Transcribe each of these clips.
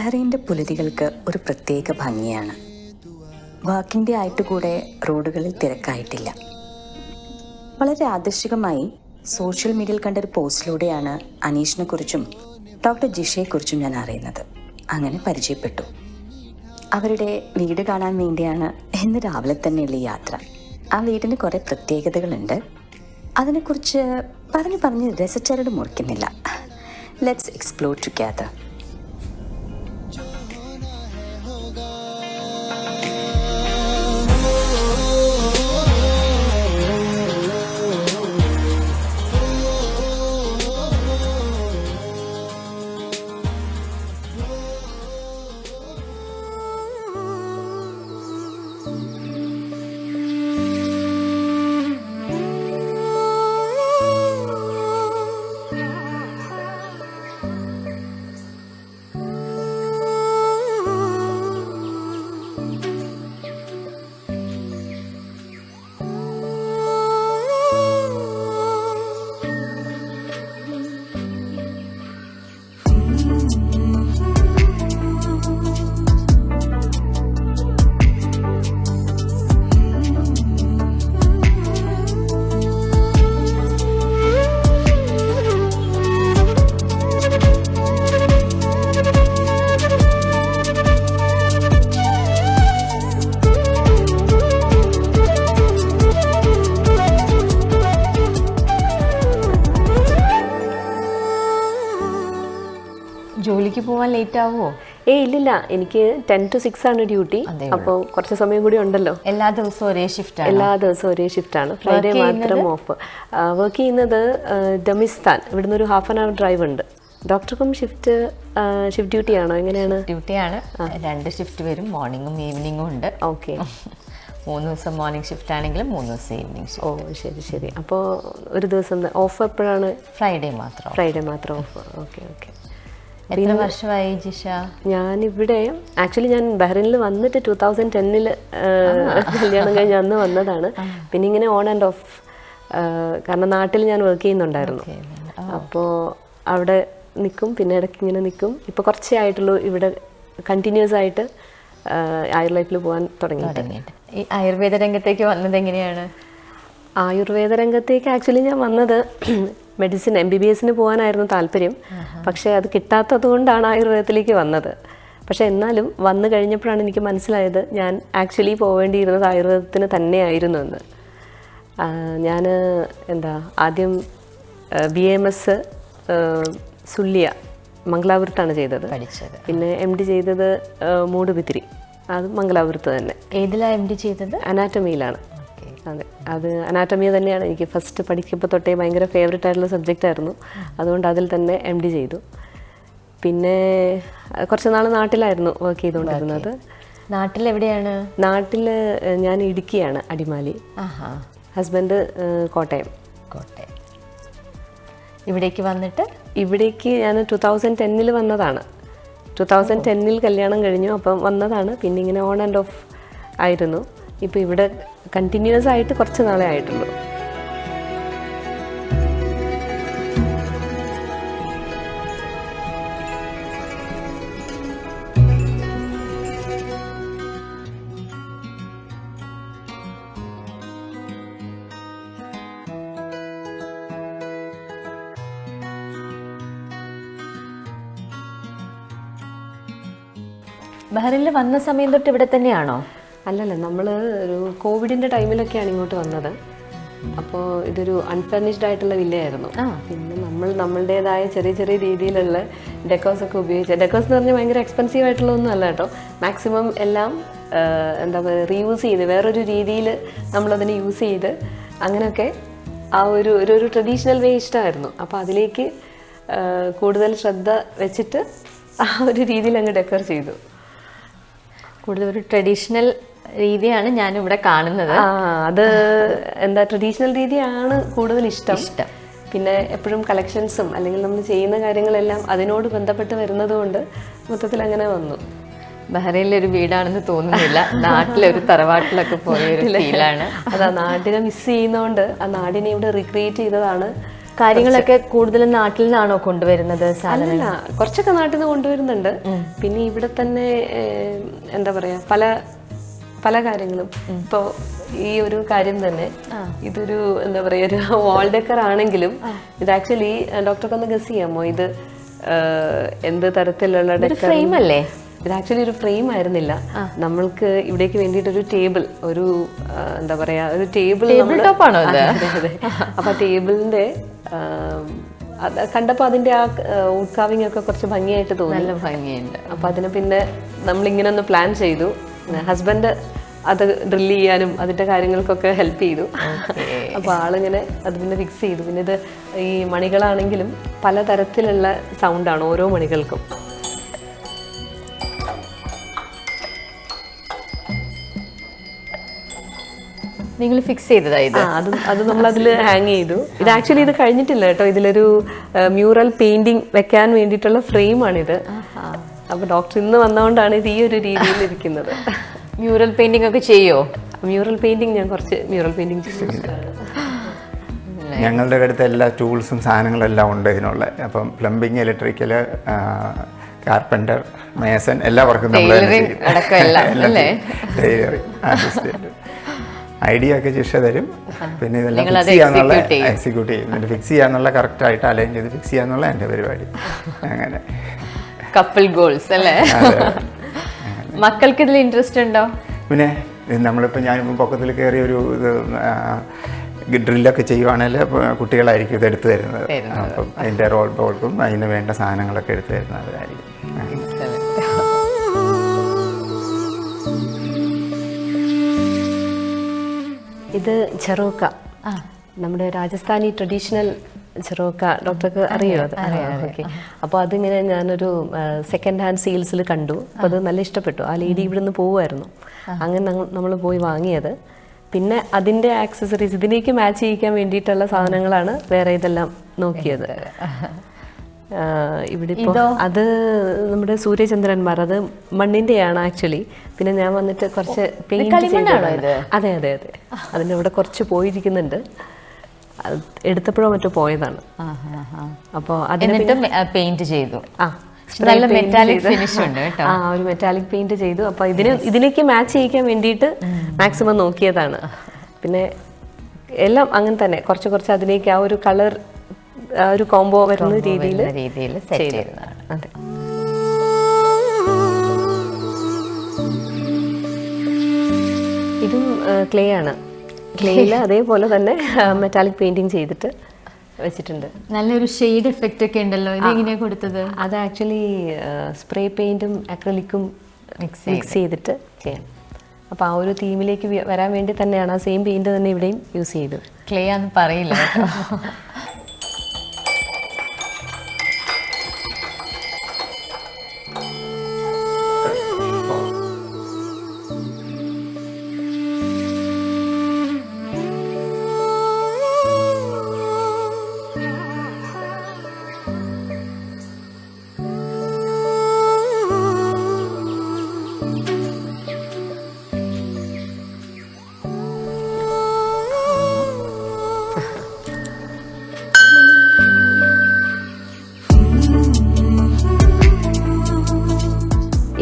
ബഹ്റൈൻ്റെ പുലരികൾക്ക് ഒരു പ്രത്യേക ഭംഗിയാണ്. വാക്കിൻ്റെ ആയിട്ട് കൂടെ റോഡുകളിൽ തിരക്കായിട്ടില്ല. വളരെ ആദർശികമായി സോഷ്യൽ മീഡിയയിൽ കണ്ടൊരു പോസ്റ്റിലൂടെയാണ് അനീഷിനെ കുറിച്ചും ഡോക്ടർ ജിഷയെക്കുറിച്ചും ഞാൻ അറിയുന്നത്. അങ്ങനെ പരിചയപ്പെട്ടു. അവരുടെ വീട് കാണാൻ വേണ്ടിയാണ് ഇന്ന് രാവിലെ തന്നെയുള്ള യാത്ര. ആ വീടിന് കുറേ പ്രത്യേകതകളുണ്ട്. അതിനെക്കുറിച്ച് പറഞ്ഞ് രസച്ചരട് മുറിക്കുന്നില്ല. Let's explore together. ജോലിക്ക് പോകാൻ ലേറ്റ് ആവുമോ? ഇല്ലില്ല, എനിക്ക് 10 to 6 ആണ് ഡ്യൂട്ടി. അപ്പോൾ കുറച്ച് സമയം കൂടി ഉണ്ടല്ലോ. എല്ലാ ദിവസവും ഒരേ ഷിഫ്റ്റ്? എല്ലാ ദിവസവും ഒരേ ഷിഫ്റ്റാണ്. ഫ്രൈഡേ മാത്രം ഓഫ്. വർക്ക് ചെയ്യുന്നത് ഡമിസ്ഥാൻ. ഇവിടുന്ന് ഒരു ഹാഫ് ആൻ അവർ ഡ്രൈവ് ഉണ്ട്. ഡോക്ടർക്കും ഷിഫ്റ്റ് ഡ്യൂട്ടി ആണോ? എങ്ങനെയാണ്? ഡ്യൂട്ടിയാണ്. 2 ഷിഫ്റ്റ് വരും, മോർണിംഗും ഈവനിങ്ങും ഉണ്ട്. ഓക്കെ. 3 ദിവസം മോർണിംഗ് ഷിഫ്റ്റ് ആണെങ്കിലും 3 ദിവസം ഈവനിങ് ഷിഫ്റ്റ്. ശരി. അപ്പോൾ ഒരു ദിവസം ഓഫ് എപ്പോഴാണ്? ഫ്രൈഡേ മാത്രം ഓഫ്. ഓക്കെ. എത്ര വർഷമായി ജിഷ? ഞാനിവിടെ ആക്ച്വലി ഞാൻ ബഹ്റൈനിൽ വന്നിട്ട് 2010 കല്യാണം കഴിഞ്ഞ് അന്ന് വന്നതാണ്. പിന്നെ ഇങ്ങനെ ഓൺ ആൻഡ് ഓഫ്, കാരണം നാട്ടിൽ ഞാൻ വർക്ക് ചെയ്യുന്നുണ്ടായിരുന്നു. അപ്പോൾ അവിടെ നിൽക്കും, പിന്നെ ഇടയ്ക്ക് ഇങ്ങനെ നിൽക്കും. ഇപ്പോൾ കുറച്ചേ ആയിട്ടുള്ളൂ ഇവിടെ കണ്ടിന്യൂസ് ആയിട്ട് ആയുർലൈഫിൽ പോകാൻ തുടങ്ങിയിട്ട്. ഈ ആയുർവേദ രംഗത്തേക്ക് വന്നത് എങ്ങനെയാണ്? ആയുർവേദ രംഗത്തേക്ക് ആക്ച്വലി ഞാൻ വന്നത് മെഡിസിൻ MBBS പോകാനായിരുന്നു താല്പര്യം. പക്ഷേ അത് കിട്ടാത്തത് കൊണ്ടാണ് ആയുർവേദത്തിലേക്ക് വന്നത്. പക്ഷേ എന്നാലും വന്നു കഴിഞ്ഞപ്പോഴാണ് എനിക്ക് മനസ്സിലായത് ഞാൻ ആക്ച്വലി പോവേണ്ടിയിരുന്നത് ആയുർവേദത്തിന് തന്നെയായിരുന്നു എന്ന്. ഞാൻ ആദ്യം BAMS സുല്ലിയ മംഗലാപുരത്താണ് പഠിച്ചത്. പിന്നെ MD ചെയ്തത് മൂടുബിത്തിരി, അത് മംഗലാപുരത്ത് തന്നെ. ഏതിലാണ് MD ചെയ്തത്? അനാറ്റമിയിലാണ്. അതെ, അത് അനാറ്റമി തന്നെയാണ് എനിക്ക് ഫസ്റ്റ് പഠിക്കുമ്പോൾ തൊട്ടേ ഭയങ്കര ഫേവറേറ്റ് ആയിട്ടുള്ള സബ്ജക്റ്റ് ആയിരുന്നു. അതുകൊണ്ട് അതിൽ തന്നെ MD ചെയ്തു. പിന്നെ കുറച്ച് നാൾ നാട്ടിലായിരുന്നു വർക്ക് ചെയ്തുകൊണ്ടിരുന്നത്. നാട്ടിലെവിടെയാണ്? നാട്ടിൽ ഞാൻ ഇടുക്കിയാണ്, അടിമാലി. ഹസ്ബൻഡ് കോട്ടയം. ഇവിടേക്ക് ഞാൻ 2010 വന്നതാണ്. 2010 കല്യാണം കഴിഞ്ഞു. അപ്പം വന്നതാണ്. പിന്നെ ഇങ്ങനെ ഓൺ ആൻഡ് ഓഫ് ആയിരുന്നു. ഇപ്പോൾ ഇവിടെ കണ്ടിന്യൂസ് ആയിട്ട് കുറച്ച് നാളെ ആയിട്ടുള്ളൂ. ബഹ്റൈനിൽ വന്ന സമയം തൊട്ട് ഇവിടെ തന്നെയാണോ? അല്ലല്ല, നമ്മൾ ഒരു കോവിഡിൻ്റെ ടൈമിലൊക്കെയാണ് ഇങ്ങോട്ട് വന്നത്. അപ്പോൾ ഇതൊരു അൺഫർണിഷ്ഡ് ആയിട്ടുള്ള വില്ലയായിരുന്നു. പിന്നെ നമ്മളുടേതായ ചെറിയ രീതിയിലുള്ള ഡെക്കോസ് ഒക്കെ ഉപയോഗിച്ച്, ഡെക്കോസ് എന്ന് പറഞ്ഞാൽ ഭയങ്കര എക്സ്പെൻസീവ് ആയിട്ടുള്ളതൊന്നും അല്ല കേട്ടോ. മാക്സിമം എല്ലാം റീയൂസ് ചെയ്ത് വേറൊരു രീതിയിൽ നമ്മളതിനെ യൂസ് ചെയ്ത് അങ്ങനെയൊക്കെ ആ ഒരു ട്രഡീഷണൽ വേ ഇഷ്ടമായിരുന്നു. അപ്പോൾ അതിലേക്ക് കൂടുതൽ ശ്രദ്ധ വെച്ചിട്ട് ആ ഒരു രീതിയിൽ അങ്ങ് ഡെക്കോർ ചെയ്തു. കൂടുതൽ ഒരു ട്രഡീഷണൽ രീതിയാണ് ഞാനിവിടെ കാണുന്നത്. അത് ട്രഡീഷണൽ രീതിയാണ് കൂടുതൽ ഇഷ്ടം. പിന്നെ എപ്പോഴും കളക്ഷൻസും അല്ലെങ്കിൽ നമ്മൾ ചെയ്യുന്ന കാര്യങ്ങളെല്ലാം അതിനോട് ബന്ധപ്പെട്ട് വരുന്നത് കൊണ്ട് മൊത്തത്തിൽ അങ്ങനെ വന്നു. ബഹ്റൈനിലൊരു വീടാണെന്ന് തോന്നുന്നില്ല, നാട്ടിലൊരു തറവാട്ടിലൊക്കെ പോയ ഒരു ഫീലാണ്. അതാ, നാടിനെ മിസ് ചെയ്യുന്നതുകൊണ്ട് ആ നാടിനെ ഇവിടെ റീക്രിയേറ്റ് ചെയ്തതാണ് കാര്യങ്ങളൊക്കെ കൂടുതലും നാട്ടിൽ നിന്നാണോ കൊണ്ടുവരുന്നത് സാധനം? അല്ല, കുറച്ചൊക്കെ നാട്ടിൽ നിന്ന് കൊണ്ടുവരുന്നുണ്ട്. പിന്നെ ഇവിടെ തന്നെ എന്താ പറയാ, പല പല കാര്യങ്ങളും. ഇപ്പോൾ ഈ ഒരു കാര്യം തന്നെ, ഇതൊരു എന്താ പറയാ, ഒരു വാൾ ഡെക്കർ ആണെങ്കിലും ഇത് ആക്ച്വലി ഡോക്ടർക്ക് ഗസ് ചെയ്യാമോ ഇത് എന്ത് തരത്തിലുള്ള ഡെക്കർ? ഫ്രെയിം അല്ലേ ഇത്? ആക്ച്വലി ഒരു ഫ്രെയിം ആയിരുന്നില്ല. നമ്മൾക്ക് ഇവിടേക്ക് വേണ്ടിയിട്ട് ഒരു ടേബിൾ, ഒരു എന്താ പറയാ, ഒരു ടേബിൾ ടോപ്പാണോ? അപ്പൊ ടേബിളിന്റെ കണ്ടപ്പോൾ അതിന്റെ ആ വുഡ് കാർവിംഗ് ഒക്കെ കുറച്ച് ഭംഗിയായിട്ട് തോന്നി. നല്ല ഭംഗിയുണ്ട്. അപ്പൊ അതിന് പിന്നെ നമ്മളിങ്ങനെ ഒന്ന് പ്ലാൻ ചെയ്തു. ഹസ്ബൻഡ് അത് ഡ്രില്ല് ചെയ്യാനും അതിന്റെ കാര്യങ്ങൾക്കൊക്കെ ഹെൽപ്പ് ചെയ്തു. അപ്പൊ ആളിങ്ങനെ അത് പിന്നെ ഫിക്സ് ചെയ്തു. പിന്നെ ഇത് ഈ മണികളാണെങ്കിലും പലതരത്തിലുള്ള സൗണ്ടാണ് ഓരോ മണികൾക്കും. നിങ്ങൾ ഫിക്സ് ചെയ്തതാ ഇത്? അത് നമ്മൾ അതിൽ ഹാങ് ചെയ്തു. ഇത് ആക്ച്വലി ഇത് കഴിഞ്ഞിട്ടില്ല കേട്ടോ. ഇതിലൊരു മ്യൂറൽ പെയിന്റിങ് വെക്കാൻ വേണ്ടിയിട്ടുള്ള ഫ്രെയിമാണിത്. അപ്പൊ ഡോക്ടർ ഇന്ന് വന്നതുകൊണ്ടാണ് ഇത് ഈ ഒരു രീതിയിൽ ഇരിക്കുന്നത്. മ്യൂറൽ പെയിന്റിംഗ് ഒക്കെ ചെയ്യോ? മ്യൂറൽ പെയിന്റിങ് ഞാൻ കുറച്ച് മ്യൂറൽ പെയിന്റിങ് ചെയ്തിട്ടുണ്ട്. ഞങ്ങളുടെ അടുത്ത് എല്ലാ ടൂൾസും സാധനങ്ങളെല്ലാം ഉണ്ട് ഇതിനുള്ള. അപ്പം പ്ലംബിങ്, ഇലക്ട്രിക്കൽ, കാർപ്പൻ്റർ, മേസൺ എല്ലാ വർക്കും നമ്മൾ ഐഡിയ ഒക്കെ ശിക്ഷ തരും. പിന്നെ ഇതെല്ലാം ഫിക്സ് ചെയ്യാന്നുള്ള എക്സിക്യൂട്ട് ചെയ്യും. എന്നിട്ട് ഫിക്സ് ചെയ്യാന്നുള്ള കറക്റ്റായിട്ട് അലൈൻ ചെയ്ത് ഫിക്സ് ചെയ്യാന്നുള്ള എൻ്റെ പരിപാടി. അങ്ങനെ കപ്പിൾ ഗോൾസ് അല്ലേ? മക്കൾക്ക് ഇതിൽ ഇൻട്രസ്റ്റ് ഉണ്ടോ? പിന്നെ നമ്മളിപ്പോൾ ഞാനിപ്പോൾ പൊക്കത്തിൽ കയറി ഒരു ഇത് ഡ്രില്ലൊക്കെ ചെയ്യുവാണെങ്കിൽ കുട്ടികളായിരിക്കും ഇത് എടുത്തു തരുന്നത്. അപ്പം അതിൻ്റെ റോൾ ബോൾക്കും അതിന് വേണ്ട സാധനങ്ങളൊക്കെ എടുത്തു തരുന്നവരായിരിക്കും. ഇത് ചെറോക്ക, നമ്മുടെ രാജസ്ഥാനി ട്രഡീഷണൽ ചെറോക്ക. ഡോക്ടർക്ക് അറിയോ അത്? ഓക്കെ. അപ്പോൾ അതിങ്ങനെ ഞാനൊരു സെക്കൻഡ് ഹാൻഡ് സെയിൽസിൽ കണ്ടു. അപ്പോൾ അത് നല്ല ഇഷ്ടപ്പെട്ടു. ആ ലേഡി ഇവിടെ നിന്ന് പോവുമായിരുന്നു. അങ്ങനെ നമ്മൾ പോയി വാങ്ങിയത്. പിന്നെ അതിൻ്റെ ആക്സസറീസ് ഇതിലേക്ക് മാച്ച് ചെയ്യിക്കാൻ വേണ്ടിയിട്ടുള്ള സാധനങ്ങളാണ് വേറെ ഇതെല്ലാം നോക്കിയത്. ഇവിടെ ഇപ്പോൾ അത് നമ്മുടെ സൂര്യചന്ദ്രന്മാർ, അത് മണ്ണിൻ്റെയാണ് ആക്ച്വലി. പിന്നെ ഞാൻ വന്നിട്ട് കുറച്ച് പെയിന്റ് ചെയ്തതാണ്. അതെ അതെ അതെ. അതിൻ്റെ ഇവിടെ കുറച്ച് പോയിരിക്കുന്നുണ്ട്. എടുത്തപ്പോഴോ മറ്റോ പോയതാണ്. അപ്പോൾ അതിന് പെയിന്റ് ചെയ്തു. ഒരു മെറ്റാലിക് പെയിന്റ് ചെയ്തു. അപ്പൊ ഇതിലേക്ക് മാച്ച് ചെയ്യിക്കാൻ വേണ്ടിയിട്ട് മാക്സിമം നോക്കിയതാണ്. പിന്നെ എല്ലാം അങ്ങനെ തന്നെ കുറച്ച് കുറച്ച് അതിലേക്ക് ആ ഒരു കളർ, ആ ഒരു കോംബോ വരുന്ന രീതിയിൽ ചെയ്തതാണ്. അതെ. ഇതും ക്ലേ ആണ്. ക്ലേയിൽ അതേപോലെ തന്നെ മെറ്റാലിക് പെയിന്റിങ് ചെയ്തിട്ട് വെച്ചിട്ടുണ്ട്. നല്ലൊരു ഷെയ്ഡ് എഫക്റ്റ് ഒക്കെ ഉണ്ടല്ലോ. ഇത് എങ്ങനെയാ കൊടുത്തത്? അത് ആക്ച്വലി സ്പ്രേ പെയിന്റും അക്രലിക്കും മിക്സ് ചെയ്തിട്ട് ചെയ്യാം. അപ്പോൾ ആ ഒരു തീമിലേക്ക് വരാൻ വേണ്ടി തന്നെയാണ് ആ സെയിം പെയിന്റ് തന്നെ ഇവിടെയും യൂസ് ചെയ്തു. ക്ലേ ആണെന്ന് പറയില്ല.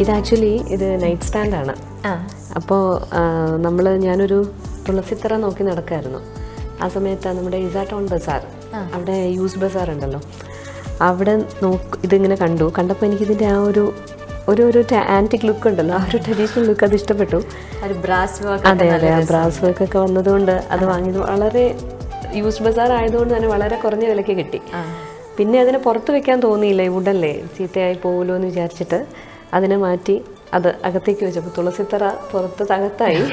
ഇത് ആക്ച്വലി ഇത് നൈറ്റ് സ്റ്റാൻഡാണ്. അപ്പോൾ ഞാനൊരു തുളസിത്തറ നോക്കി നടക്കായിരുന്നു. ആ സമയത്ത് നമ്മുടെ ഇസാ ടൗൺ ബസാർ, അവിടെ യൂസ് ബസാർ ഉണ്ടല്ലോ, അവിടെ ഇതിങ്ങനെ കണ്ടപ്പോൾ എനിക്കിതിൻ്റെ ആ ഒരു ആൻറ്റിക് ലുക്ക് ഉണ്ടല്ലോ, ആ ഒരു ട്രഡീഷണൽ ലുക്ക് അത് ഇഷ്ടപ്പെട്ടു. അതെ അതെ, ആ ബ്രാസ് വർക്ക് ഒക്കെ വന്നതുകൊണ്ട് അത് വാങ്ങിയത് വളരെ യൂസ് ബസാർ ആയതുകൊണ്ട് തന്നെ വളരെ കുറഞ്ഞ വിലയ്ക്ക് കിട്ടി. പിന്നെ അതിനെ പുറത്ത് വെക്കാൻ തോന്നിയില്ല, വുഡല്ലേ ചീത്തയായി പോകുമല്ലോ എന്ന് വിചാരിച്ചിട്ട് അതിനെ മാറ്റി അത് അകത്തേക്ക് വെച്ചപ്പോൾ തുളസിത്തറ പുറത്ത് തകത്തായി,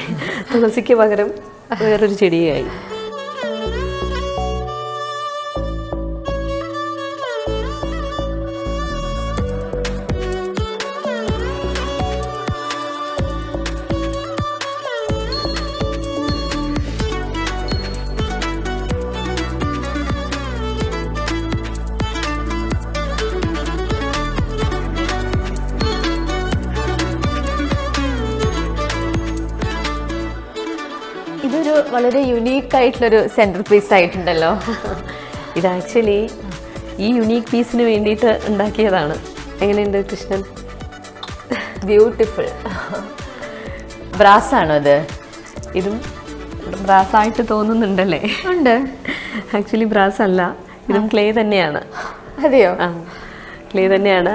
തുളസിക്ക് പകരം വേറൊരു ചെടിയായി. ഇതൊരു വളരെ യുണീക്ക് ആയിട്ടുള്ളൊരു സെന്റർ പീസ് ആയിട്ടുണ്ടല്ലോ. ഇത് ആക്ച്വലി ഈ യുണീക്ക് പീസിന് വേണ്ടിയിട്ട് ഉണ്ടാക്കിയതാണ്. എങ്ങനെയുണ്ട് കൃഷ്ണൻ? ബ്യൂട്ടിഫുൾ. ബ്രാസ് ആണോ അത്? ഇതും ബ്രാസ് ആയിട്ട് തോന്നുന്നുണ്ടല്ലേ? ഉണ്ട്. ആക്ച്വലി ബ്രാസ് അല്ല, ഇതും ക്ലേ തന്നെയാണ്. അതെയോ? ആ, ക്ലേ തന്നെയാണ്.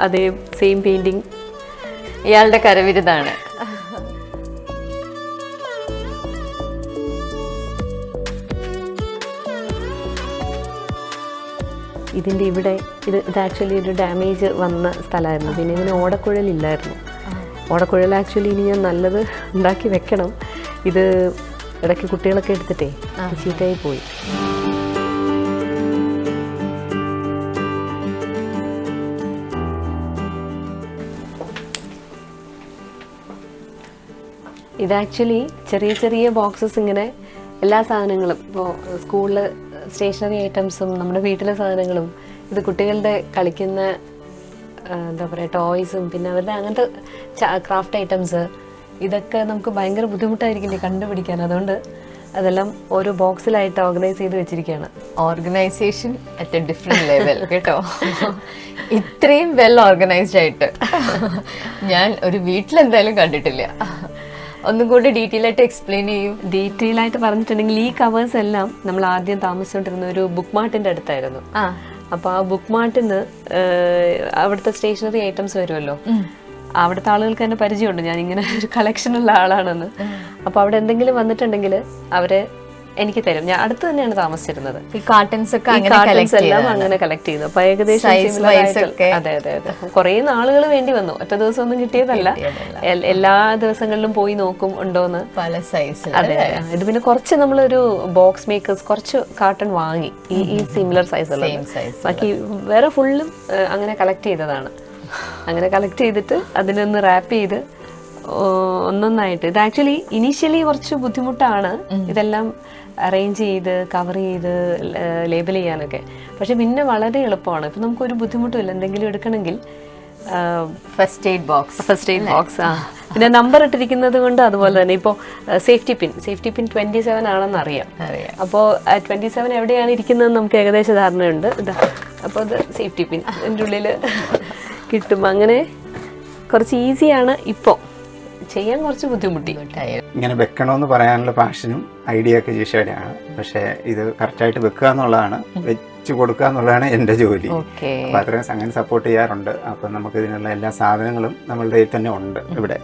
അതേ സെയിം പെയിന്റിങ്. ഇയാളുടെ കരവിരുതാണ്. ഇതിൻ്റെ ഇവിടെ ഇത് ആക്ച്വലി ഒരു ഡാമേജ് വന്ന സ്ഥലമായിരുന്നു. പിന്നെ ഇതിന് ഓടക്കുഴലില്ലായിരുന്നു. ഓടക്കുഴൽ ആക്ച്വലി ഇനി ഞാൻ നല്ലത് ഉണ്ടാക്കി വെക്കണം. ഇത് ഇടയ്ക്ക് കുട്ടികളൊക്കെ എടുത്തിട്ടേ ചീത്തയായി പോയി. ഇത് ആക്ച്വലി ചെറിയ ചെറിയ ബോക്സസ് ഇങ്ങനെ എല്ലാ സാധനങ്ങളും ഇപ്പോൾ സ്കൂളിൽ സ്റ്റേഷനറി ഐറ്റംസും നമ്മുടെ വീട്ടിലെ സാധനങ്ങളും ഇത് കുട്ടികളുടെ കളിക്കുന്ന എന്താ പറയുക ടോയ്സും പിന്നെ അവരുടെ അങ്ങനത്തെ ക്രാഫ്റ്റ് ഐറ്റംസ് ഇതൊക്കെ നമുക്ക് ഭയങ്കര ബുദ്ധിമുട്ടായിരിക്കില്ലേ കണ്ടുപിടിക്കാൻ. അതുകൊണ്ട് അതെല്ലാം ഓരോ ബോക്സിലായിട്ട് ഓർഗനൈസ് ചെയ്ത് വെച്ചിരിക്കുകയാണ്. Organisation at A different level കേട്ടോ. ഇത്രയും വെൽ ഓർഗനൈസ്ഡ് ആയിട്ട് ഞാൻ ഒരു വീട്ടിലെന്തായാലും കണ്ടിട്ടില്ല. ഒന്നും കൂടി ഡീറ്റെയിൽ ആയിട്ട് എക്സ്പ്ലെയിൻ ചെയ്യും. ഡീറ്റെയിൽ ആയിട്ട് പറഞ്ഞിട്ടുണ്ടെങ്കിൽ ഈ കവേഴ്സ് എല്ലാം നമ്മൾ ആദ്യം താമസിച്ചുകൊണ്ടിരുന്ന ഒരു ബുക്ക് മാർട്ടിന്റെ അടുത്തായിരുന്നു. അപ്പൊ ആ ബുക്ക് മാർട്ടിന്ന് അവിടുത്തെ സ്റ്റേഷനറി ഐറ്റംസ് വരുമല്ലോ, അവിടുത്തെ ആളുകൾക്ക് തന്നെ പരിചയമുണ്ട് ഞാൻ ഇങ്ങനെ ഒരു കളക്ഷൻ ഉള്ള ആളാണെന്ന്. അപ്പൊ അവിടെ എന്തെങ്കിലും വന്നിട്ടുണ്ടെങ്കിൽ അവരെ എനിക്ക് തരും. ഞാൻ അടുത്ത് തന്നെയാണ് താമസിച്ചിരുന്നത്. ഈ കാർട്ടൻസ് ഒക്കെ എല്ലാം അങ്ങനെ കളക്ട് ചെയ്തു. അപ്പൊ ഏകദേശം അതെ അതെ അതെ കുറെ നാളുകൾ വേണ്ടി വന്നു. ഒറ്റ ദിവസം ഒന്നും കിട്ടിയതല്ല. എല്ലാ ദിവസങ്ങളിലും പോയി നോക്കും ഉണ്ടോന്ന്. പല സൈസ്. അതെ, ഇത് പിന്നെ കുറച്ച് നമ്മളൊരു ബോക്സ് മേക്കേഴ്സ് കുറച്ച് കാർട്ടൺ വാങ്ങി ഈ സിമിലർ സൈസ് ഉള്ളത്. ബാക്കി വേറെ ഫുള്ളും അങ്ങനെ കളക്ട് ചെയ്തതാണ്. അങ്ങനെ കളക്ട് ചെയ്തിട്ട് അതിനൊന്ന് റാപ്പ് ചെയ്ത് ഒന്നൊന്നായിട്ട്. ഇത് ആക്ച്വലി ഇനീഷ്യലി കുറച്ച് ബുദ്ധിമുട്ടാണ് ഇതെല്ലാം അറേഞ്ച് ചെയ്ത് കവർ ചെയ്ത് ലേബൽ ചെയ്യാനൊക്കെ. പക്ഷെ പിന്നെ വളരെ എളുപ്പമാണ്. ഇപ്പം നമുക്കൊരു ബുദ്ധിമുട്ടുമില്ല. എന്തെങ്കിലും എടുക്കണമെങ്കിൽ ഫസ്റ്റ് എയ്ഡ് ബോക്സ് പിന്നെ നമ്പർ ഇട്ടിരിക്കുന്നത് കൊണ്ട് അതുപോലെ തന്നെ ഇപ്പോൾ സേഫ്റ്റി പിൻ 27 ആണെന്ന് അറിയാം. അപ്പോൾ 27 എവിടെയാണ് ഇരിക്കുന്നതെന്ന് നമുക്ക് ഏകദേശം ധാരണയുണ്ട്. ഇതാ അപ്പോൾ അത് സേഫ്റ്റി പിൻ എൻ്റെ ഉള്ളിൽ കിട്ടും. അങ്ങനെ കുറച്ച് ഈസിയാണ്. ഇപ്പോൾ ചെയ്യാൻ കുറച്ച് ബുദ്ധിമുട്ടി. ഇങ്ങനെ വെക്കണമെന്ന് പറയാനുള്ള പാഷനും ഐഡിയ ഒക്കെ ജിഷയുടെയാണ്. പക്ഷേ ഇത് കറക്റ്റായിട്ട് വെക്കുക എന്നുള്ളതാണ്, വെച്ച് കൊടുക്കുക എന്നുള്ളതാണ് എൻ്റെ ജോലി. അപ്പം അത്രയും അങ്ങനെ സപ്പോർട്ട് ചെയ്യാറുണ്ട്. അപ്പം നമുക്ക് ഇതിനുള്ള എല്ലാ സാധനങ്ങളും നമ്മളുടെ കയ്യിൽ തന്നെ ഉണ്ട് ഇവിടെ.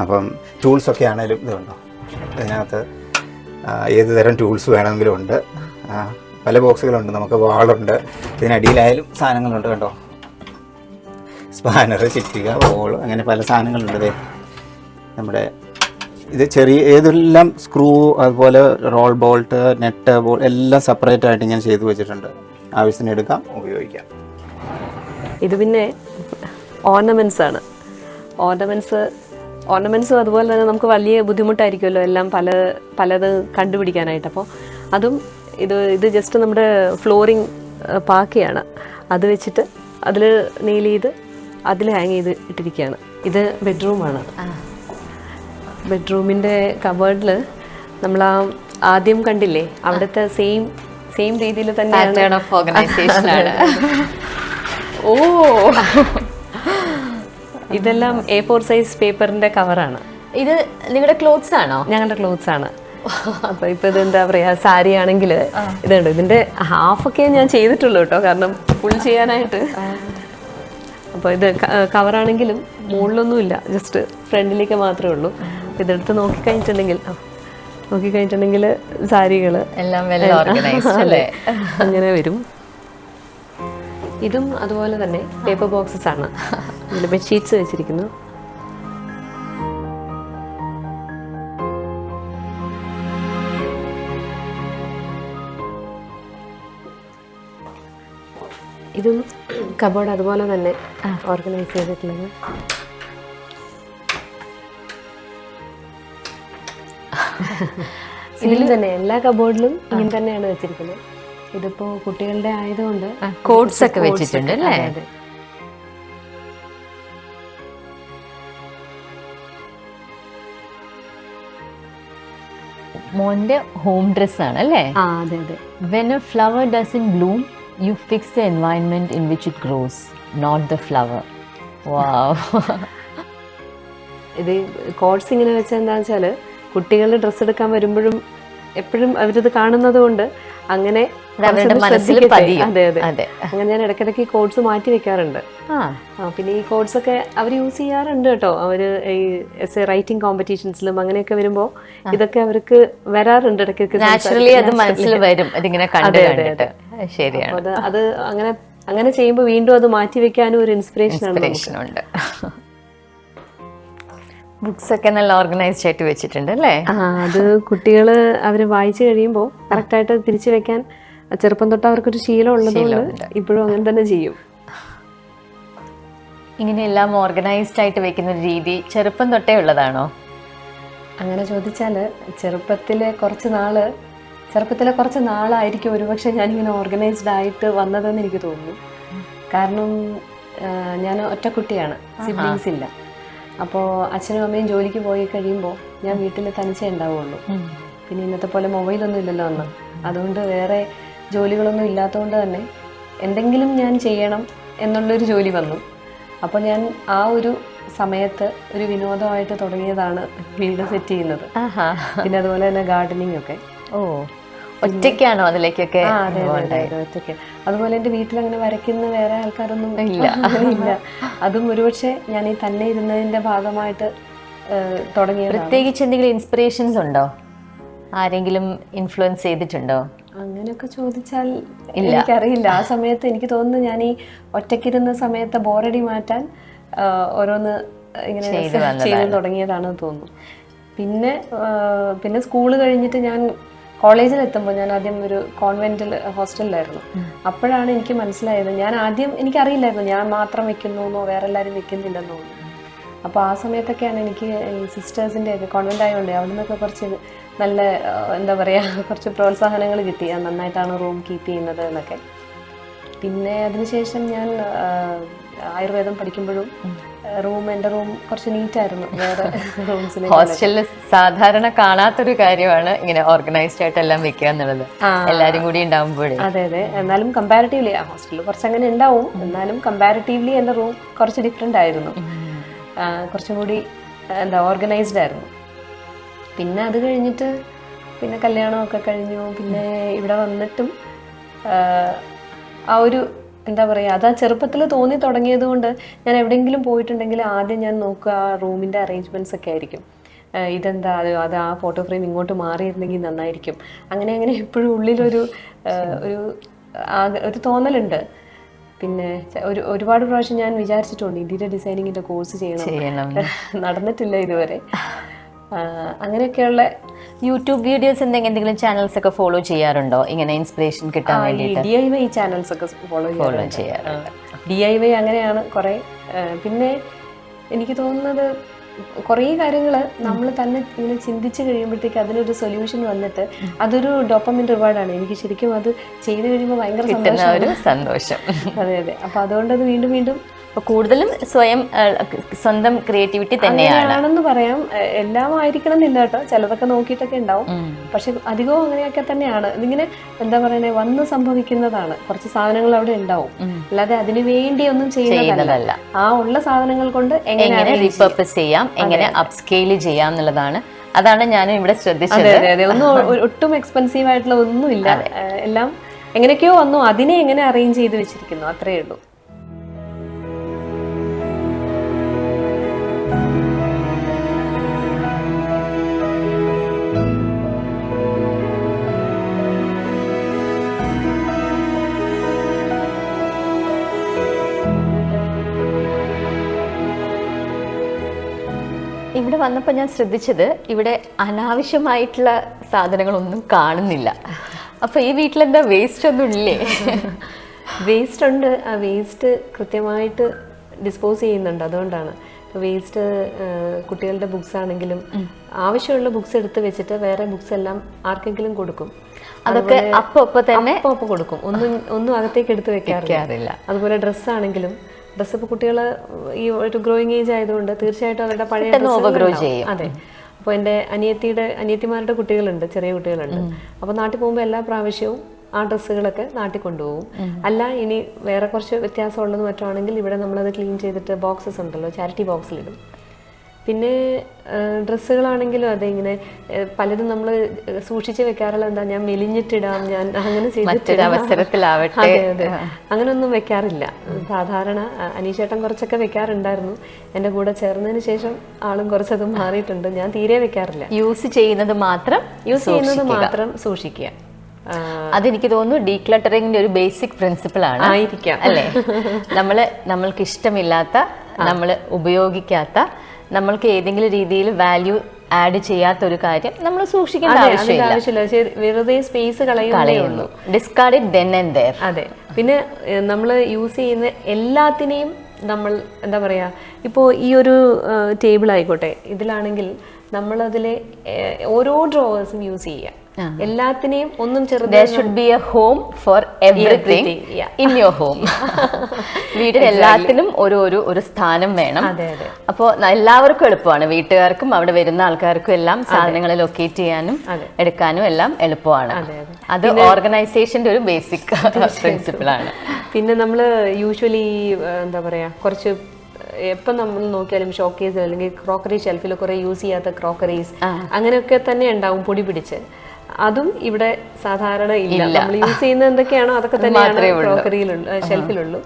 അപ്പം ടൂൾസൊക്കെ ആണെങ്കിലും ഇതുണ്ടോ, ഇതിനകത്ത് ഏത് തരം ടൂൾസ് വേണമെങ്കിലും ഉണ്ട്. പല ബോക്സുകളുണ്ട്. നമുക്ക് വാളുണ്ട്, ഇതിനടിയിലായാലും സാധനങ്ങളുണ്ട് കണ്ടോ, സ്പാനർ, ചിറ്റിക, വോള്, അങ്ങനെ പല സാധനങ്ങളുണ്ട്. നമ്മുടെ ഇത് ചെറിയ ഏതെല്ലാം സ്ക്രൂ അതുപോലെ റോൾ ബോൾട്ട് നെറ്റ് ബോൾ എല്ലാം സെപ്പറേറ്റ് ആയിട്ട് ഞാൻ ചെയ്തു വെച്ചിട്ടുണ്ട്. ആവശ്യത്തിന് എടുക്കാം, ഉപയോഗിക്കാം. ഇത് പിന്നെ ഓർണമെൻറ്റ്സ് ആണ്. ഓർണമെൻറ്റ്സും അതുപോലെ തന്നെ നമുക്ക് വലിയ ബുദ്ധിമുട്ടായിരിക്കുമല്ലോ എല്ലാം പലത് കണ്ടുപിടിക്കാനായിട്ട്. അപ്പോൾ അതും ഇത് ജസ്റ്റ് നമ്മുടെ ഫ്ലോറിങ് പാക്കയാണ്. അത് വെച്ചിട്ട് അതിൽ നെയിൽ ചെയ്ത് അതിൽ ഹാങ് ചെയ്ത് ഇട്ടിരിക്കുകയാണ്. ഇത് ബെഡ്റൂമാണ്. ബെഡ്റൂമിൻ്റെ കബേർഡിൽ നമ്മൾ ആദ്യം കണ്ടില്ലേ അവിടുത്തെ സെയിം രീതിയിൽ തന്നെയാണ്. ഓ, ഇതെല്ലാം A4 സൈസ് പേപ്പറിൻ്റെ കവറാണ്. ഇത് നിങ്ങളുടെ ക്ലോത്ത്സ് ആണോ? ഞങ്ങളുടെ ക്ലോത്ത്സ് ആണ്. അപ്പോൾ ഇപ്പോൾ ഇത് എന്താ പറയുക, സാരി ആണെങ്കിൽ ഇതുണ്ട്. ഇതിൻ്റെ ഹാഫൊക്കെ ഞാൻ ചെയ്തിട്ടുള്ളൂ കേട്ടോ, കാരണം ഫുൾ ചെയ്യാനായിട്ട്. അപ്പോൾ ഇത് കവറാണെങ്കിലും മുകളിലൊന്നുമില്ല, ജസ്റ്റ് ഫ്രണ്ടിലേക്ക് മാത്രമേ ഉള്ളൂ. ഇതെടുത്ത് നോക്കിക്കഴിഞ്ഞിട്ടുണ്ടെങ്കിൽ സാരികൾ എല്ലാം വെൽ ഓർഗനൈസ്ഡ് അല്ലേ? അങ്ങനെ വരും. ഇതും അതുപോലെ തന്നെ പേപ്പർ ബോക്സസ് ആണ്. ഇതിൽ ബെഡ്ഷീറ്റ്സ് വെച്ചിരിക്കുന്നു. ഇതും കബോർഡ് അതുപോലെ തന്നെ ഓർഗനൈസ് ചെയ്തിട്ടുള്ളത്. ഇതിൽ തന്നെ എല്ലാ കബോർഡിലും ഇങ്ങനെ തന്നെയാണ് വെച്ചിരിക്കുന്നത്. ഇതിപ്പോ കുട്ടികളുടെ ആയതുകൊണ്ട് കോട്ട്സ് ഒക്കെ വെച്ചിട്ടുണ്ട് അല്ലേ? മോന്റെ ഹോം ഡ്രസ് ആണ് അല്ലേ? ആ അതെ അതെ. When a flower doesn't bloom, you fix the environment in which it grows, not the flower. Wow. ഇത് കോഡ്സ് ഇങ്ങനെ വെച്ചാൽ എന്താണെന്ന് വെച്ചാൽ കുട്ടികൾ ഡ്രസ്സ് എടുക്കാൻ വരുമ്പോഴും എപ്പോഴും അവരിത് കാണുന്നത് കൊണ്ട് അങ്ങനെ അവരുടെ മനസ്സിൽ ശ്രദ്ധിക്കട്ടെ. പതിയും. അതെ അതെ. അതെ. അങ്ങനെ ഞാൻ ഇടയ്ക്കിടയ്ക്ക് കോഡ്സ് മാറ്റി വെക്കാറുണ്ട്. പിന്നെ ഈ കോഡ്സ് ഒക്കെ അവർ യൂസ് ചെയ്യാറുണ്ട് കേട്ടോ. അവർ ഈ എസ് എ റൈറ്റിംഗ് കോമ്പറ്റീഷൻസിലും അങ്ങനെയൊക്കെ വരുമ്പോൾ ഇതൊക്കെ അവർക്ക് വരാറുണ്ട് ഇടയ്ക്കൊക്കെ. നാച്ചുറലി അത് മനസ്സിൽ വരും ഇതിങ്ങനെ കണ്ടിട്ട്. ശരിയാണ്. അത് അങ്ങനെ ചെയ്യുമ്പോൾ വീണ്ടും അത് മാറ്റി വെക്കാനും ഒരു ഇൻസ്പിറേഷൻ ഉണ്ട്. ബുക്സ് ഒക്കെ നല്ല ഓർഗനൈസ്ഡ് ആയിട്ട് വെച്ചിട്ടുണ്ട് അല്ലേ? അത് കുട്ടികൾ അവർ വായിച്ചു കഴിയുമ്പോൾ കറക്റ്റായിട്ട് തിരിച്ചു വെക്കാൻ ചെറുപ്പം തൊട്ട് അവർക്കൊരു ശീലം ഉള്ളതുകൊണ്ട് ഇപ്പോഴും അങ്ങനെ തന്നെ ചെയ്യും. ഇങ്ങനെയെല്ലാം ഓർഗനൈസ്ഡ് ആയിട്ട് വെക്കുന്ന ഒരു രീതി ചെറുപ്പം തൊട്ടേ ഉള്ളതാണോ? അങ്ങനെ ചോദിച്ചാൽ ചെറുപ്പത്തിലെ കുറച്ച് നാളായിരിക്കും ഒരുപക്ഷെ ഞാനിങ്ങനെ ഓർഗനൈസ്ഡ് ആയിട്ട് വന്നതെന്ന് എനിക്ക് തോന്നുന്നു. കാരണം ഞാൻ ഒറ്റക്കുട്ടിയാണ്, സിബ്ലിങ്സ് ഇല്ല. അപ്പോൾ അച്ഛനും അമ്മയും ജോലിക്ക് പോയി കഴിയുമ്പോൾ ഞാൻ വീട്ടിൽ തനിച്ചേ ഉണ്ടാവുള്ളൂ. പിന്നെ ഇന്നത്തെ പോലെ മൊബൈലൊന്നും ഇല്ലല്ലോ അന്ന്. അതുകൊണ്ട് വേറെ ജോലികളൊന്നും ഇല്ലാത്തതുകൊണ്ട് തന്നെ എന്തെങ്കിലും ഞാൻ ചെയ്യണം എന്നുള്ളൊരു ജോലി വന്നു. അപ്പോൾ ഞാൻ ആ ഒരു സമയത്ത് ഒരു വിനോദമായിട്ട് തുടങ്ങിയതാണ് വീട് സെറ്റ് ചെയ്യുന്നത്. പിന്നെ അതുപോലെ തന്നെ ഗാർഡനിങ് ഒക്കെ. ഒറ്റയ്ക്കാണോ അതിലേക്കൊക്കെ? അതെ ഒറ്റയ്ക്ക്. അതുപോലെ എൻ്റെ വീട്ടിൽ അങ്ങനെ വരയ്ക്കുന്ന വേറെ ആൾക്കാരൊന്നും ഇല്ല. അതും ഒരുപക്ഷെ ഞാൻ ഈ തന്നെ ഇരുന്നതിൻ്റെ ഭാഗമായിട്ട് തുടങ്ങിയ. പ്രത്യേകിച്ച് എന്തെങ്കിലും ഇൻസ്പിറേഷൻസ് ഉണ്ടോ? ആരെങ്കിലും ഇൻഫ്ലുവൻസ് ചെയ്തിട്ടുണ്ടോ? അങ്ങനെയൊക്കെ ചോദിച്ചാൽ എനിക്കറിയില്ല. ആ സമയത്ത് എനിക്ക് തോന്നുന്നു ഞാൻ ഈ ഒറ്റയ്ക്കിരുന്ന സമയത്ത് ബോറടി മാറ്റാൻ ഓരോന്ന് ഇങ്ങനെ ചെയ്ത് തുടങ്ങിയതാണെന്ന് തോന്നുന്നു. പിന്നെ സ്കൂള് കഴിഞ്ഞിട്ട് ഞാൻ കോളേജിലെത്തുമ്പോൾ ഞാൻ ആദ്യം ഒരു കോൺവെന്റിൽ ഹോസ്റ്റലിലായിരുന്നു. അപ്പോഴാണ് എനിക്ക് മനസ്സിലായത്, ഞാൻ ആദ്യം എനിക്കറിയില്ലായിരുന്നു ഞാൻ മാത്രം വെക്കുന്നോ വേറെ എല്ലാവരും വെക്കുന്നില്ലെന്നോ. അപ്പോൾ ആ സമയത്തൊക്കെയാണ് എനിക്ക് ഈ സിസ്റ്റേഴ്സിൻ്റെ ഒക്കെ കോൺവെന്റ് ആയതുകൊണ്ട് അവിടെ നിന്നൊക്കെ കുറച്ച് നല്ല എന്താ പറയുക കുറച്ച് പ്രോത്സാഹനങ്ങൾ കിട്ടി. നന്നായിട്ടാണ് റൂം കീപ്പ് ചെയ്യുന്നത് എന്നൊക്കെ. പിന്നെ അതിനുശേഷം ഞാൻ ആയുർവേദം പഠിക്കുമ്പോഴും എൻ്റെ റൂം കുറച്ച് നീറ്റായിരുന്നു വേറെ റൂംസിൽ. ഹോസ്റ്റലിൽ സാധാരണ കാണാത്തൊരു കാര്യമാണ് ഇങ്ങനെ ഓർഗനൈസ്ഡ് ആയിട്ട് എല്ലാം വെക്കുക എന്നുള്ളത്, എല്ലാവരും കൂടി ഉണ്ടാകുമ്പോഴേ. അതെ അതെ. എന്നാലും കമ്പാരിറ്റീവ്ലി ആ ഹോസ്റ്റലിൽ കുറച്ച് അങ്ങനെ ഉണ്ടാവും. എന്നാലും കമ്പാരിറ്റീവ്ലി എൻ്റെ റൂം കുറച്ച് ഡിഫറെൻ്റ് ആയിരുന്നു, കുറച്ചും കൂടി ഓർഗനൈസ്ഡ് ആയിരുന്നു. പിന്നെ അത് കഴിഞ്ഞിട്ട് പിന്നെ കല്യാണമൊക്കെ കഴിഞ്ഞു. പിന്നെ ഇവിടെ വന്നിട്ടും ആ ഒരു എന്താ പറയുക, അത് ആ ചെറുപ്പത്തിൽ തോന്നി തുടങ്ങിയത് കൊണ്ട് ഞാൻ എവിടെയെങ്കിലും പോയിട്ടുണ്ടെങ്കിൽ ആദ്യം ഞാൻ നോക്കുക ആ റൂമിൻ്റെ അറേഞ്ച്മെൻറ്റ്സ് ഒക്കെ ആയിരിക്കും. ഇതെന്താ അത് ആ ഫോട്ടോ ഫ്രെയിം ഇങ്ങോട്ട് മാറിയിരുന്നെങ്കിൽ നന്നായിരിക്കും. അങ്ങനെ എപ്പോഴും ഉള്ളിലൊരു ഒരു തോന്നലുണ്ട്. പിന്നെ ഒരുപാട് പ്രാവശ്യം ഞാൻ വിചാരിച്ചിട്ടുണ്ട് ഇന്റീരിയർ ഡിസൈനിങ്ങിൻ്റെ കോഴ്സ് ചെയ്യണം, നടന്നിട്ടില്ല ഇതുവരെ. അങ്ങനെയൊക്കെയുള്ള യൂട്യൂബ് വീഡിയോസ് എന്തെങ്കിലും ചാനൽസ് ഒക്കെ ഫോളോ ചെയ്യാറുണ്ടോ ഇങ്ങനെ ഇൻസ്പിറേഷൻ കിട്ടാൻ വേണ്ടിയിട്ട്? DIY ചാനൽസ് ഒക്കെ ഫോളോ ചെയ്യാറുണ്ട്. DIY അങ്ങനെയാണ് കുറേ. പിന്നെ എനിക്ക് തോന്നുന്നത് കുറേ കാര്യങ്ങൾ നമ്മൾ തന്നെ ഇങ്ങനെ ചിന്തിച്ച് കഴിയുമ്പോഴത്തേക്ക് അതിനൊരു സൊല്യൂഷൻ വന്നിട്ട് അതൊരു ഡോപ്പമിൻ റിവാർഡാണ്. എനിക്ക് ശരിക്കും അത് ചെയ്ത് കഴിയുമ്പോൾ ഭയങ്കര സന്തോഷം. അതെ അതെ. അപ്പോൾ അതുകൊണ്ട് അത് വീണ്ടും വീണ്ടും കൂടുതലും സ്വന്തം ക്രിയേറ്റിവിറ്റി തന്നെയാണെന്ന് പറയാം. എല്ലാം ആയിരിക്കണം എന്നില്ല കേട്ടോ, ചിലതൊക്കെ നോക്കിയിട്ടൊക്കെ ഉണ്ടാവും. പക്ഷെ അധികവും അങ്ങനെയൊക്കെ തന്നെയാണ്. ഇതിങ്ങനെ എന്താ പറയണേ, വന്ന് സംഭവിക്കുന്നതാണ്. കുറച്ച് സാധനങ്ങൾ അവിടെ ഉണ്ടാവും, അല്ലാതെ അതിനു വേണ്ടി ഒന്നും ചെയ്യുന്നതല്ല. ആ ഉള്ള സാധനങ്ങൾ കൊണ്ട് എങ്ങനെ റീപർപ്പസ് ചെയ്യാം, എങ്ങനെ അപ്സ്കെയിൽ ചെയ്യാം എന്നുള്ളതാണ്. അതാണ് ഞാൻ ഇവിടെ ശ്രദ്ധിച്ചത്. അതെ അതെ. ഒന്നും ഒട്ടും എക്സ്പെൻസീവ് ആയിട്ടുള്ള ഒന്നുമില്ല. എല്ലാം എങ്ങനെയൊക്കെയോ വന്നു, അതിനെ എങ്ങനെ അറേഞ്ച് ചെയ്ത് വെച്ചിരിക്കുന്നു, അത്രയേ ഉള്ളൂ. ഇവിടെ വന്നപ്പോൾ ഞാൻ ശ്രദ്ധിച്ചത് ഇവിടെ അനാവശ്യമായിട്ടുള്ള സാധനങ്ങളൊന്നും കാണുന്നില്ല. അപ്പോൾ ഈ വീട്ടിലെന്താ വേസ്റ്റ് ഒന്നും ഇല്ലേ? വേസ്റ്റ് ഉണ്ട്. ആ വേസ്റ്റ് കൃത്യമായിട്ട് ഡിസ്പോസ് ചെയ്യുന്നുണ്ട്. അതുകൊണ്ടാണ് വേസ്റ്റ് കുട്ടികളുടെ ബുക്സ് ആണെങ്കിലും ആവശ്യമുള്ള ബുക്സ് എടുത്ത് വെച്ചിട്ട് വേറെ ബുക്സ് എല്ലാം ആർക്കെങ്കിലും കൊടുക്കും. അതൊക്കെ അപ്പൊ തന്നെ കൊടുക്കും. ഒന്നും അകത്തേക്ക് എടുത്ത് വെക്കാറില്ല. അതുപോലെ ഡ്രസ്സാണെങ്കിലും ഡ്രസ്സ് ഇപ്പോൾ കുട്ടികൾ ഈ ഒരു ഗ്രോയിങ് ഏജ് ആയതുകൊണ്ട് തീർച്ചയായിട്ടും അവരുടെ പഴയ ഓവർഗ്രോ ചെയ്യും. അതെ. അപ്പോൾ എൻ്റെ അനിയത്തിമാരുടെ കുട്ടികളുണ്ട്, ചെറിയ കുട്ടികളുണ്ട്. അപ്പോൾ നാട്ടിൽ പോകുമ്പോൾ എല്ലാ പ്രാവശ്യവും ആ ഡ്രസ്സുകളൊക്കെ നാട്ടിൽ കൊണ്ടുപോകും. അല്ല ഇനി വേറെ കുറച്ച് വ്യത്യാസമുള്ളത് മറ്റാണെങ്കിൽ ഇവിടെ നമ്മളത് ക്ലീൻ ചെയ്തിട്ട് ബോക്സസ് ഉണ്ടല്ലോ, ചാരിറ്റി ബോക്സിലിടും. പിന്നെ ഡ്രസ്സുകളാണെങ്കിലും അതെ, ഇങ്ങനെ പലരും നമ്മൾ സൂക്ഷിച്ച് വെക്കാറുള്ള എന്താ, ഞാൻ മെലിഞ്ഞിട്ടിടാം, ഞാൻ അങ്ങനെ അവസരത്തിലാവട്ടെ. അതെ അതെ, അങ്ങനെയൊന്നും വെക്കാറില്ല. സാധാരണ അനീഷേട്ടൻ കുറച്ചൊക്കെ വെക്കാറുണ്ടായിരുന്നു. എൻ്റെ കൂടെ ചേർന്നതിന് ശേഷം ആളും കുറച്ചത് മാറിയിട്ടുണ്ട്. ഞാൻ തീരെ വെക്കാറില്ല. യൂസ് ചെയ്യുന്നത് മാത്രം സൂക്ഷിക്കുക. അതെനിക്ക് തോന്നുന്നു ഡീക്ലട്ടറിങ്ങിന്റെ ഒരു ബേസിക് പ്രിൻസിപ്പിൾ ആണ്, ആയിരിക്കാം അല്ലേ? നമ്മൾക്ക് ഇഷ്ടമില്ലാത്ത, നമ്മൾ ഉപയോഗിക്കാത്ത, നമ്മൾക്ക് ഏതെങ്കിലും രീതിയിൽ വാല്യൂ ആഡ് ചെയ്യാത്ത ഒരു കാര്യം നമ്മൾ സൂക്ഷിക്കേണ്ട ആവശ്യമില്ല. വെറുതെ സ്പേസ് കളയുന്നു. Discard it then and there. അതെ. പിന്നെ നമ്മൾ യൂസ് ചെയ്യുന്ന എല്ലാത്തിനെയും നമ്മൾ എന്താ പറയാ, ഇപ്പോൾ ഈ ഒരു ടേബിൾ ആയിക്കോട്ടെ, ഇതിലാണെങ്കിൽ നമ്മളതിലെ ഓരോ ഡ്രോവേഴ്സും യൂസ് ചെയ്യുക. എല്ലാത്തിനെയും ഒന്നും There should be a home for everything in your home. വീട്ടിൽ എല്ലാത്തിനും ഒരു സ്ഥാനം വേണം. അപ്പോൾ എല്ലാവർക്കും എളുപ്പമാണ്, വീട്ടുകാർക്കും അവിടെ വരുന്ന ആൾക്കാർക്കും എല്ലാം സാധനങ്ങൾ ലൊക്കേറ്റ് ചെയ്യാനും എടുക്കാനും എല്ലാം എളുപ്പമാണ്. അത് ഓർഗനൈസേഷന്റെ ഒരു ബേസിക് പ്രിൻസിപ്പിൾ ആണ്. പിന്നെ നമ്മൾ യൂഷ്വലി എന്താ പറയാ, കുറച്ച് എപ്പം നമ്മൾ നോക്കിയാലും ഷോക്കേസ് അല്ലെങ്കിൽ ക്രോക്കറി ഷെൽഫിൽ കുറെ യൂസ് ചെയ്യാത്ത ക്രോക്കറീസ് അങ്ങനെയൊക്കെ തന്നെ ഉണ്ടാവും പൊടി പിടിച്ച്. അതും ഇവിടെ സാധാരണ ഇല്ല. നമ്മൾ യൂസ് ചെയ്യുന്ന എന്തൊക്കെയാണോ അതൊക്കെ തന്നെയാണ് ക്രോക്കറിയിലുള്ളൂ, ഷെൽഫിലുള്ളൂ.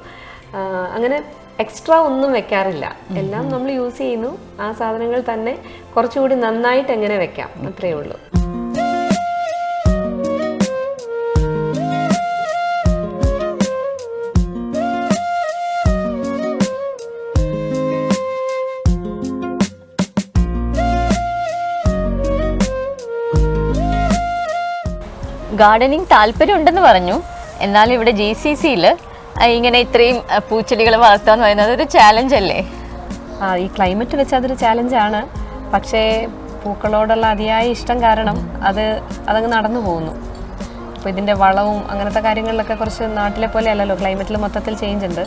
അങ്ങനെ എക്സ്ട്രാ ഒന്നും വെക്കാറില്ല. എല്ലാം നമ്മൾ യൂസ് ചെയ്യുന്നു, ആ സാധനങ്ങൾ തന്നെ കുറച്ചുകൂടി നന്നായിട്ട് എങ്ങനെ വെക്കാം, അത്രയേ ഉള്ളൂ. ഗാർഡനിങ് താല്പര്യം ഉണ്ടെന്ന് പറഞ്ഞു, എന്നാൽ ഇവിടെ GCCയിൽ ഇങ്ങനെ ഇത്രയും പൂച്ചെടികൾ വളർത്താന്ന് പറയുന്നത് ഒരു ചാലഞ്ച് അല്ലേ? ഈ ക്ലൈമറ്റ് വെച്ച് അതൊരു ചാലഞ്ചാണ്. പക്ഷേ പൂക്കളോടുള്ള അതിയായ ഇഷ്ടം കാരണം അതങ്ങ് നടന്നു പോകുന്നു. അപ്പോൾ ഇതിൻ്റെ വളവും അങ്ങനത്തെ കാര്യങ്ങളിലൊക്കെ കുറച്ച് നാട്ടിലെ പോലെ അല്ലല്ലോ, ക്ലൈമറ്റിൽ മൊത്തത്തിൽ ചേഞ്ച് ഉണ്ട്.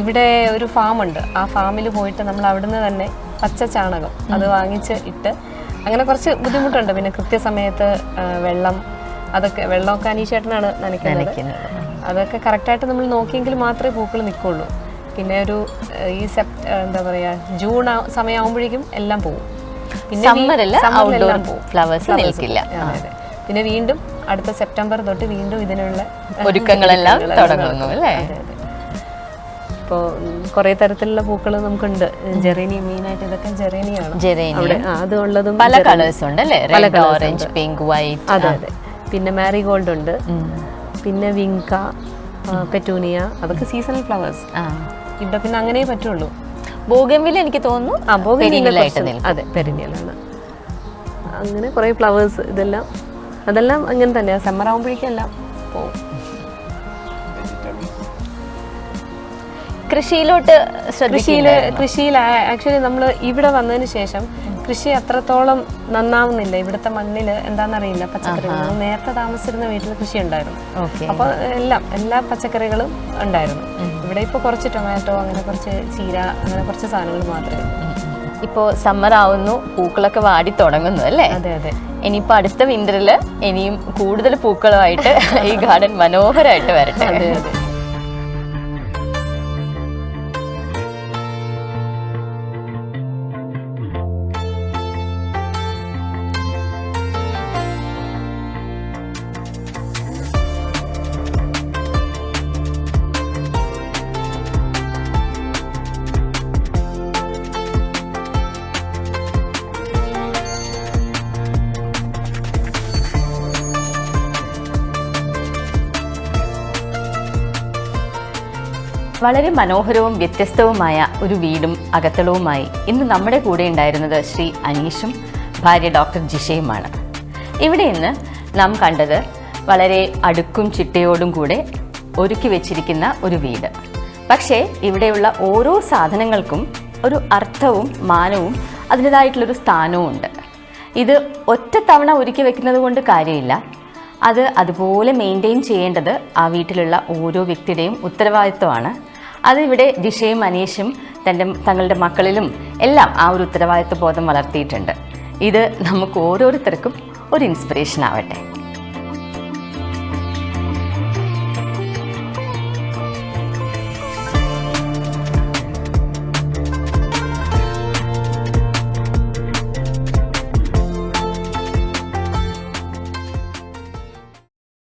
ഇവിടെ ഒരു ഫാമുണ്ട്, ആ ഫാമിൽ പോയിട്ട് നമ്മൾ അവിടുന്ന് തന്നെ പച്ച ചാണകം അത് വാങ്ങിച്ച് ഇട്ട് അങ്ങനെ കുറച്ച് ബുദ്ധിമുട്ടുണ്ട്. പിന്നെ കൃത്യസമയത്ത് വെള്ളമൊക്കെ അനീഷേട്ടനാണ് നനയ്ക്കുന്നത്. അതൊക്കെ കറക്റ്റായിട്ട് നമ്മൾ നോക്കിയെങ്കിൽ മാത്രമേ പൂക്കൾ നിൽക്കുള്ളൂ. പിന്നെ ഈ എന്താ പറയുക, ജൂൺ സമയമാകുമ്പോഴേക്കും എല്ലാം പോകും. പിന്നെ പിന്നെ വീണ്ടും അടുത്ത സെപ്റ്റംബർ തൊട്ട് വീണ്ടും ഇതിനുള്ള ഒരുക്കങ്ങളെല്ലാം തുടങ്ങുന്നു അല്ലേ? ഇപ്പോൾ കുറേ തരത്തിലുള്ള പൂക്കൾ നമുക്കുണ്ട്. ജെറേനിയം മെയിനായിട്ട്, ഇതൊക്കെ ജെറേനിയാണ്. അതുള്ളതും പല കളേഴ്സ് ഉണ്ട് അല്ലേ? Red, orange, pink, white. അതെ അതെ. പിന്നെ മാരിഗോൾഡ് ഉണ്ട്, പിന്നെ വിങ്ക, പെറ്റൂണിയ, അതൊക്കെ സീസണൽ ഫ്ലവേഴ്സ്. ഇവിടെ പിന്നെ അങ്ങനെ പറ്റുള്ളൂ. ബോഗൻവില്ല എനിക്ക് തോന്നുന്നു അതെ പെരിനിയലാണ്. അങ്ങനെ കുറേ ഫ്ലവേഴ്സ്, അതെല്ലാം അങ്ങനെ തന്നെയാണ്. സമ്മർ ആകുമ്പോഴേക്കും എല്ലാം പോകും. കൃഷിയിൽ ആക്ച്വലി നമ്മൾ ഇവിടെ വന്നതിന് ശേഷം കൃഷി അത്രത്തോളം നന്നാവുന്നില്ല. ഇവിടുത്തെ മണ്ണിൽ എന്താണെന്നറിയില്ല, പച്ചക്കറികൾ. നേരത്തെ താമസിച്ചിരുന്ന വീട്ടിൽ കൃഷി ഉണ്ടായിരുന്നു, അപ്പോൾ എല്ലാ പച്ചക്കറികളും ഉണ്ടായിരുന്നു. ഇവിടെ ഇപ്പോൾ കുറച്ച് ടൊമാറ്റോ, അങ്ങനെ കുറച്ച് ചീര, അങ്ങനെ കുറച്ച് സാധനങ്ങൾ മാത്രമേ. ഇപ്പോൾ സമ്മർ ആവുന്നു, പൂക്കളൊക്കെ വാടി തുടങ്ങുന്നു അല്ലേ? അതെ അതെ. ഇനിയിപ്പോൾ അടുത്ത വിന്ററിൽ ഇനിയും കൂടുതൽ പൂക്കളുമായിട്ട് ഈ ഗാർഡൻ മനോഹരമായിട്ട് വരട്ടെ. അതെ അതെ. വളരെ മനോഹരവും വ്യത്യസ്തവുമായ ഒരു വീടും അകത്തളവുമായി ഇന്ന് നമ്മുടെ കൂടെ ഉണ്ടായിരുന്നത് ശ്രീ അനീഷും ഭാര്യ ഡോക്ടർ ജിഷയുമാണ്. ഇവിടെ ഇന്ന് നാം കണ്ടത് വളരെ അടുക്കും ചിട്ടയോടും കൂടെ ഒരുക്കി വെച്ചിരിക്കുന്ന ഒരു വീട്. പക്ഷേ ഇവിടെയുള്ള ഓരോ സാധനങ്ങൾക്കും ഒരു അർത്ഥവും മാനവും അതിൻ്റെതായിട്ടുള്ളൊരു സ്ഥാനവും ഉണ്ട്. ഇത് ഒറ്റത്തവണ ഒരുക്കി വെക്കുന്നത് കൊണ്ട് കാര്യമില്ല, അത് അതുപോലെ മെയിൻറ്റെയിൻ ചെയ്യേണ്ടത് ആ വീട്ടിലുള്ള ഓരോ വ്യക്തിയുടെയും ഉത്തരവാദിത്വമാണ്. അതിവിടെ ജിഷയും അനീഷും തങ്ങളുടെ മക്കളിലും എല്ലാം ആ ഒരു ഉത്തരവാദിത്വ ബോധം വളർത്തിയിട്ടുണ്ട്. ഇത് നമുക്ക് ഓരോരുത്തർക്കും ഒരു ഇൻസ്പിറേഷൻ ആവട്ടെ.